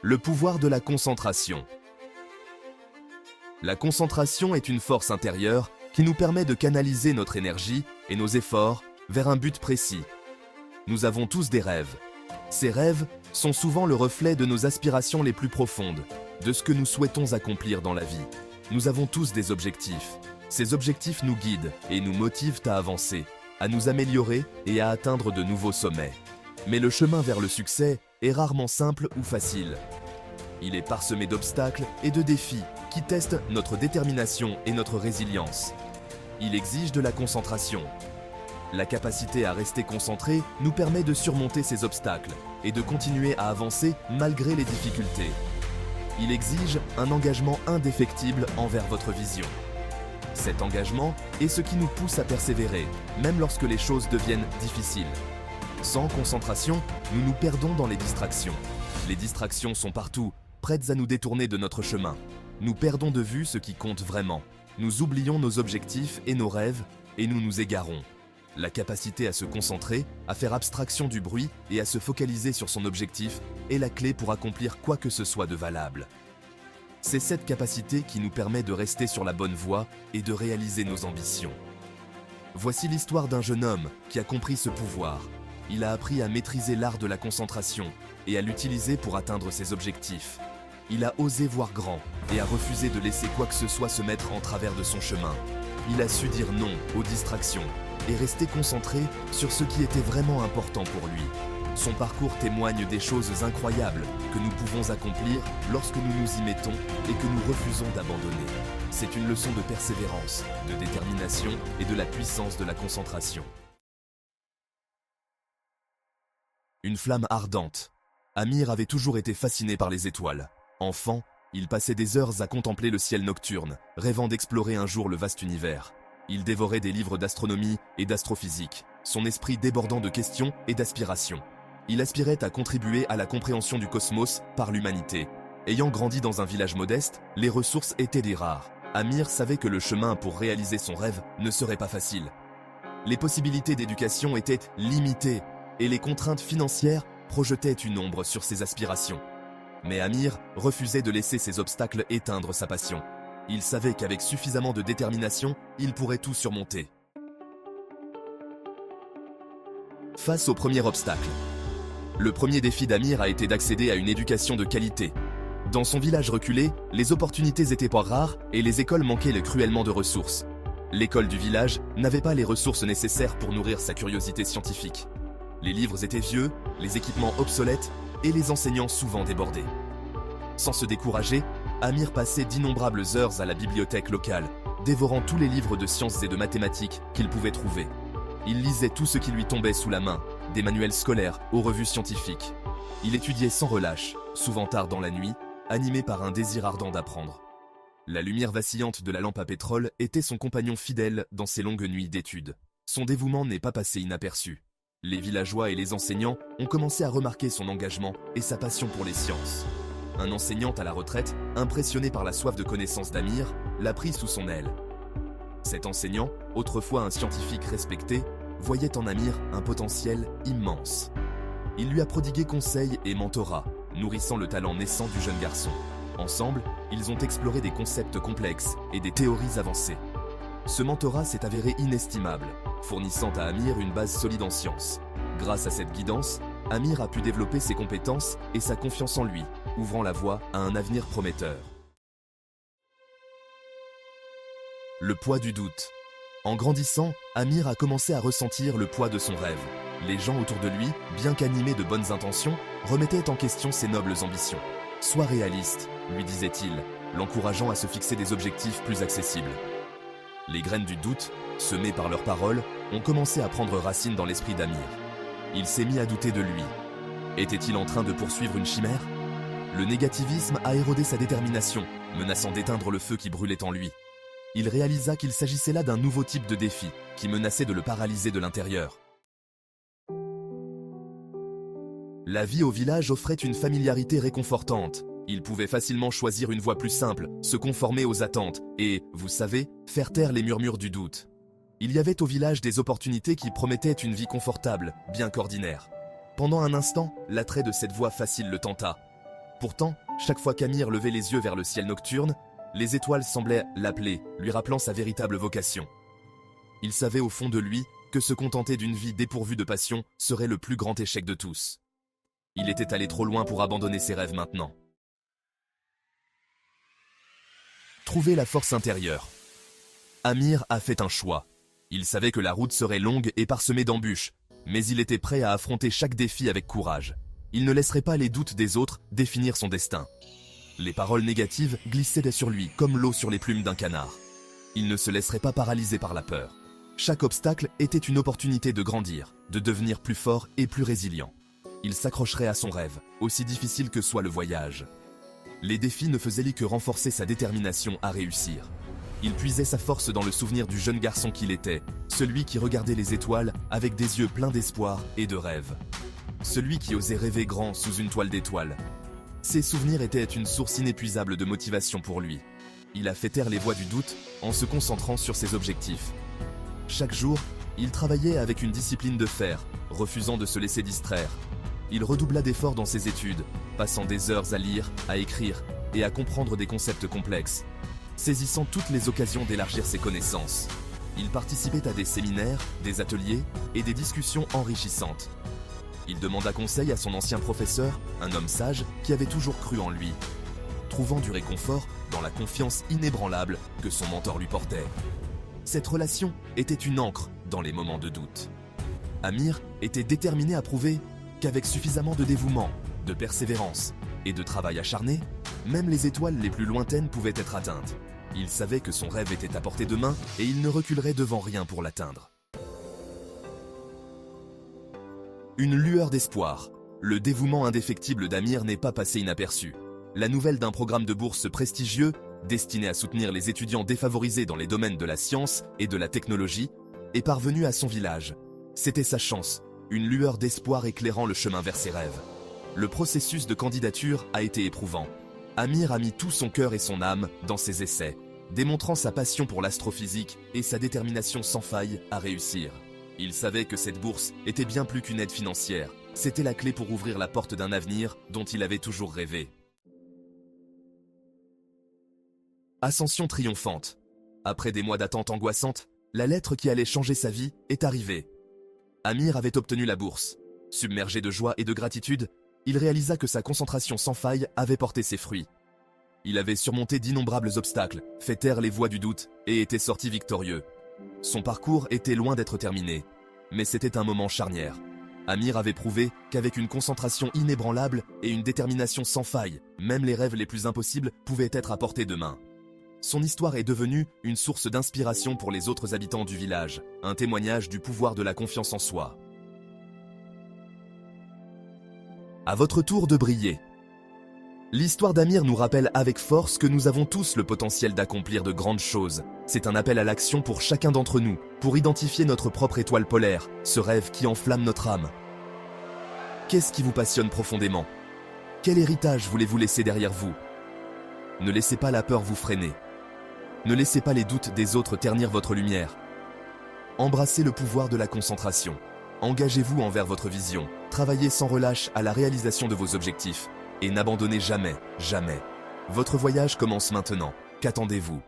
Le pouvoir de la concentration. La concentration est une force intérieure qui nous permet de canaliser notre énergie et nos efforts vers un but précis. Nous avons tous des rêves. Ces rêves sont souvent le reflet de nos aspirations les plus profondes, de ce que nous souhaitons accomplir dans la vie. Nous avons tous des objectifs. Ces objectifs nous guident et nous motivent à avancer, à nous améliorer et à atteindre de nouveaux sommets. Mais le chemin vers le succès est rarement simple ou facile. Il est parsemé d'obstacles et de défis qui testent notre détermination et notre résilience. Il exige de la concentration. La capacité à rester concentré nous permet de surmonter ces obstacles et de continuer à avancer malgré les difficultés. Il exige un engagement indéfectible envers votre vision. Cet engagement est ce qui nous pousse à persévérer, même lorsque les choses deviennent difficiles. Sans concentration, nous nous perdons dans les distractions. Les distractions sont partout, prêtes à nous détourner de notre chemin. Nous perdons de vue ce qui compte vraiment. Nous oublions nos objectifs et nos rêves, et nous nous égarons. La capacité à se concentrer, à faire abstraction du bruit et à se focaliser sur son objectif est la clé pour accomplir quoi que ce soit de valable. C'est cette capacité qui nous permet de rester sur la bonne voie et de réaliser nos ambitions. Voici l'histoire d'un jeune homme qui a compris ce pouvoir. Il a appris à maîtriser l'art de la concentration et à l'utiliser pour atteindre ses objectifs. Il a osé voir grand et a refusé de laisser quoi que ce soit se mettre en travers de son chemin. Il a su dire non aux distractions et rester concentré sur ce qui était vraiment important pour lui. Son parcours témoigne des choses incroyables que nous pouvons accomplir lorsque nous nous y mettons et que nous refusons d'abandonner. C'est une leçon de persévérance, de détermination et de la puissance de la concentration. Une flamme ardente. Amir avait toujours été fasciné par les étoiles. Enfant, il passait des heures à contempler le ciel nocturne, rêvant d'explorer un jour le vaste univers. Il dévorait des livres d'astronomie et d'astrophysique, son esprit débordant de questions et d'aspirations. Il aspirait à contribuer à la compréhension du cosmos par l'humanité. Ayant grandi dans un village modeste, les ressources étaient des rares. Amir savait que le chemin pour réaliser son rêve ne serait pas facile. Les possibilités d'éducation étaient limitées et les contraintes financières projetaient une ombre sur ses aspirations. Mais Amir refusait de laisser ces obstacles éteindre sa passion. Il savait qu'avec suffisamment de détermination, il pourrait tout surmonter. Face au premier obstacle. Le premier défi d'Amir a été d'accéder à une éducation de qualité. Dans son village reculé, les opportunités étaient pas rares et les écoles manquaient cruellement de ressources. L'école du village n'avait pas les ressources nécessaires pour nourrir sa curiosité scientifique. Les livres étaient vieux, les équipements obsolètes et les enseignants souvent débordés. Sans se décourager, Amir passait d'innombrables heures à la bibliothèque locale, dévorant tous les livres de sciences et de mathématiques qu'il pouvait trouver. Il lisait tout ce qui lui tombait sous la main, des manuels scolaires aux revues scientifiques. Il étudiait sans relâche, souvent tard dans la nuit, animé par un désir ardent d'apprendre. La lumière vacillante de la lampe à pétrole était son compagnon fidèle dans ses longues nuits d'études. Son dévouement n'est pas passé inaperçu. Les villageois et les enseignants ont commencé à remarquer son engagement et sa passion pour les sciences. Un enseignant à la retraite, impressionné par la soif de connaissance d'Amir, l'a pris sous son aile. Cet enseignant, autrefois un scientifique respecté, voyait en Amir un potentiel immense. Il lui a prodigué conseils et mentorat, nourrissant le talent naissant du jeune garçon. Ensemble, ils ont exploré des concepts complexes et des théories avancées. Ce mentorat s'est avéré inestimable, fournissant à Amir une base solide en sciences. Grâce à cette guidance, Amir a pu développer ses compétences et sa confiance en lui, ouvrant la voie à un avenir prometteur. Le poids du doute. En grandissant, Amir a commencé à ressentir le poids de son rêve. Les gens autour de lui, bien qu'animés de bonnes intentions, remettaient en question ses nobles ambitions. « Sois réaliste », lui disait-il, l'encourageant à se fixer des objectifs plus accessibles. Les graines du doute, semées par leurs paroles, ont commencé à prendre racine dans l'esprit d'Amir. Il s'est mis à douter de lui. Était-il en train de poursuivre une chimère ? Le négativisme a érodé sa détermination, menaçant d'éteindre le feu qui brûlait en lui. Il réalisa qu'il s'agissait là d'un nouveau type de défi, qui menaçait de le paralyser de l'intérieur. La vie au village offrait une familiarité réconfortante. Il pouvait facilement choisir une voie plus simple, se conformer aux attentes et, vous savez, faire taire les murmures du doute. Il y avait au village des opportunités qui promettaient une vie confortable, bien qu'ordinaire. Pendant un instant, l'attrait de cette voie facile le tenta. Pourtant, chaque fois qu'Amir levait les yeux vers le ciel nocturne, les étoiles semblaient l'appeler, lui rappelant sa véritable vocation. Il savait au fond de lui que se contenter d'une vie dépourvue de passion serait le plus grand échec de tous. Il était allé trop loin pour abandonner ses rêves maintenant. Trouver la force intérieure. Amir a fait un choix. Il savait que la route serait longue et parsemée d'embûches, mais il était prêt à affronter chaque défi avec courage. Il ne laisserait pas les doutes des autres définir son destin. Les paroles négatives glissaient sur lui comme l'eau sur les plumes d'un canard. Il ne se laisserait pas paralyser par la peur. Chaque obstacle était une opportunité de grandir, de devenir plus fort et plus résilient. Il s'accrocherait à son rêve, aussi difficile que soit le voyage. Les défis ne faisaient lui que renforcer sa détermination à réussir. Il puisait sa force dans le souvenir du jeune garçon qu'il était, celui qui regardait les étoiles avec des yeux pleins d'espoir et de rêve. Celui qui osait rêver grand sous une toile d'étoiles. Ces souvenirs étaient une source inépuisable de motivation pour lui. Il a fait taire les voix du doute en se concentrant sur ses objectifs. Chaque jour, il travaillait avec une discipline de fer, refusant de se laisser distraire. Il redoubla d'efforts dans ses études, passant des heures à lire, à écrire et à comprendre des concepts complexes, saisissant toutes les occasions d'élargir ses connaissances. Il participait à des séminaires, des ateliers et des discussions enrichissantes. Il demanda conseil à son ancien professeur, un homme sage qui avait toujours cru en lui, trouvant du réconfort dans la confiance inébranlable que son mentor lui portait. Cette relation était une ancre dans les moments de doute. Amir était déterminé à prouver qu'avec suffisamment de dévouement, de persévérance et de travail acharné, même les étoiles les plus lointaines pouvaient être atteintes. Il savait que son rêve était à portée de main et il ne reculerait devant rien pour l'atteindre. Une lueur d'espoir. Le dévouement indéfectible d'Amir n'est pas passé inaperçu. La nouvelle d'un programme de bourse prestigieux, destiné à soutenir les étudiants défavorisés dans les domaines de la science et de la technologie, est parvenue à son village. C'était sa chance, une lueur d'espoir éclairant le chemin vers ses rêves. Le processus de candidature a été éprouvant. Amir a mis tout son cœur et son âme dans ses essais, démontrant sa passion pour l'astrophysique et sa détermination sans faille à réussir. Il savait que cette bourse était bien plus qu'une aide financière. C'était la clé pour ouvrir la porte d'un avenir dont il avait toujours rêvé. Ascension triomphante. Après des mois d'attente angoissante, la lettre qui allait changer sa vie est arrivée. Amir avait obtenu la bourse. Submergé de joie et de gratitude, il réalisa que sa concentration sans faille avait porté ses fruits. Il avait surmonté d'innombrables obstacles, fait taire les voix du doute et était sorti victorieux. Son parcours était loin d'être terminé, mais c'était un moment charnière. Amir avait prouvé qu'avec une concentration inébranlable et une détermination sans faille, même les rêves les plus impossibles pouvaient être à portée de main. Son histoire est devenue une source d'inspiration pour les autres habitants du village, un témoignage du pouvoir de la confiance en soi. À votre tour de briller. L'histoire d'Amir nous rappelle avec force que nous avons tous le potentiel d'accomplir de grandes choses. C'est un appel à l'action pour chacun d'entre nous, pour identifier notre propre étoile polaire, ce rêve qui enflamme notre âme. Qu'est-ce qui vous passionne profondément? Quel héritage voulez-vous laisser derrière vous? Ne laissez pas la peur vous freiner. Ne laissez pas les doutes des autres ternir votre lumière. Embrassez le pouvoir de la concentration. Engagez-vous envers votre vision. Travaillez sans relâche à la réalisation de vos objectifs. Et n'abandonnez jamais, jamais. Votre voyage commence maintenant. Qu'attendez-vous?